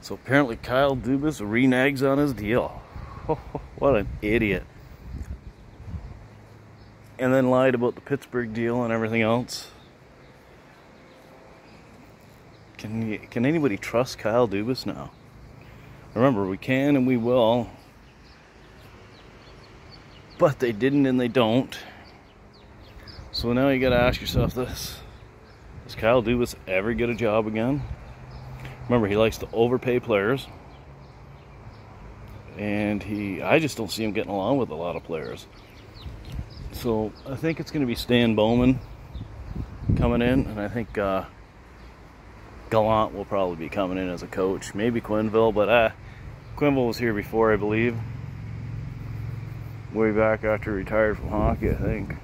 So apparently Kyle Dubas renags on his deal. What an idiot. And then lied about the Pittsburgh deal and everything else. Can anybody trust Kyle Dubas now? Remember, we can and we will. But they didn't and they don't. So now you gotta ask yourself this. Does Kyle Dubas ever get a job again? Remember, he likes to overpay players. And I just don't see him getting along with a lot of players. So I think it's going to be Stan Bowman coming in. And I think Gallant will probably be coming in as a coach. Maybe Quenneville, but Quenneville was here before, I believe. Way back after he retired from hockey, I think.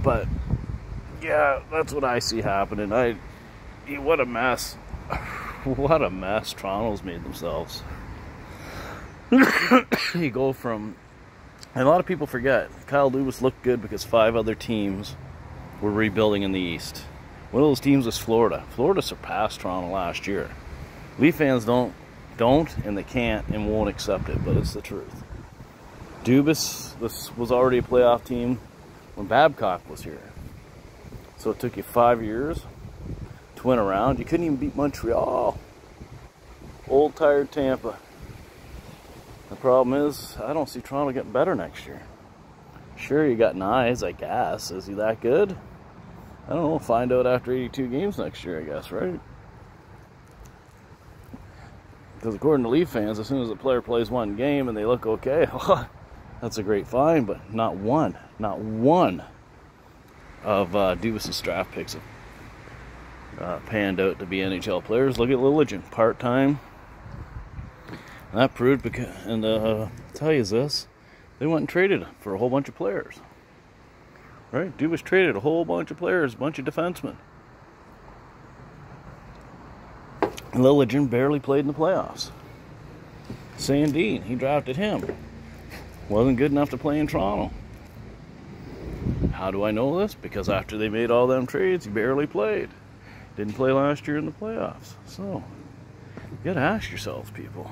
But, yeah, that's what I see happening. What a mess. What a mess Toronto's made themselves. You go from... And a lot of people forget, Kyle Dubas looked good because 5 other teams were rebuilding in the East. One of those teams was Florida. Florida surpassed Toronto last year. Leaf fans don't, and they can't, and won't accept it, but it's the truth. Dubas, this was already a playoff team when Babcock was here. So it took you 5 years to win around. You couldn't even beat Montreal. Old, tired Tampa. The problem is, I don't see Toronto getting better next year. Sure, you got Nyes, I guess. Is he that good? I don't know. We'll find out after 82 games next year, I guess, right? Because according to Leaf fans, as soon as a player plays one game and they look okay, that's a great find, but not one of Dubas' draft picks have panned out to be NHL players. Look at Lilligren, part-time. And that proved, because, and I'll tell you this, they went and traded for a whole bunch of players. Right? Dubas traded a whole bunch of players, a bunch of defensemen. And Lilligren barely played in the playoffs. Sandin, he drafted him. Wasn't good enough to play in Toronto. How do I know this? Because after they made all them trades, he barely played. Didn't play last year in the playoffs. So, you gotta ask yourselves, people.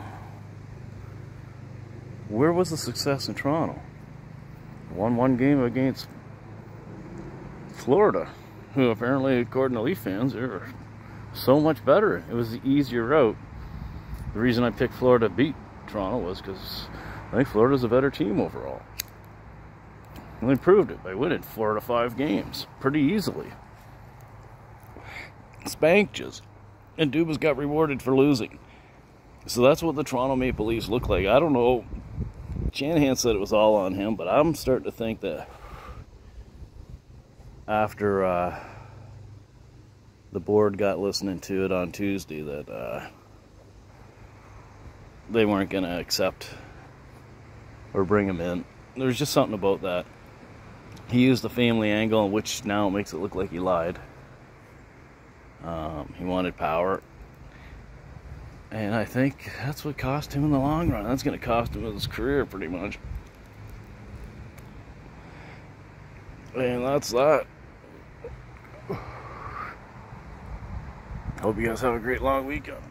Where was the success in Toronto? Won one game against Florida, who apparently, according to Leaf fans, they were so much better. It was the easier route. The reason I picked Florida to beat Toronto was because I think Florida's a better team overall. And they proved it by winning 4 to 5 games pretty easily. Spanked us. And Dubas got rewarded for losing. So that's what the Toronto Maple Leafs look like. I don't know. Shanahan said it was all on him, but I'm starting to think that after the board got listening to it on Tuesday that they weren't going to accept or bring him in. There's just something about that. He used the family angle, which now makes it look like he lied. He wanted power. And I think that's what cost him in the long run. That's going to cost him his career, pretty much. And that's that. Hope you guys have a great long weekend.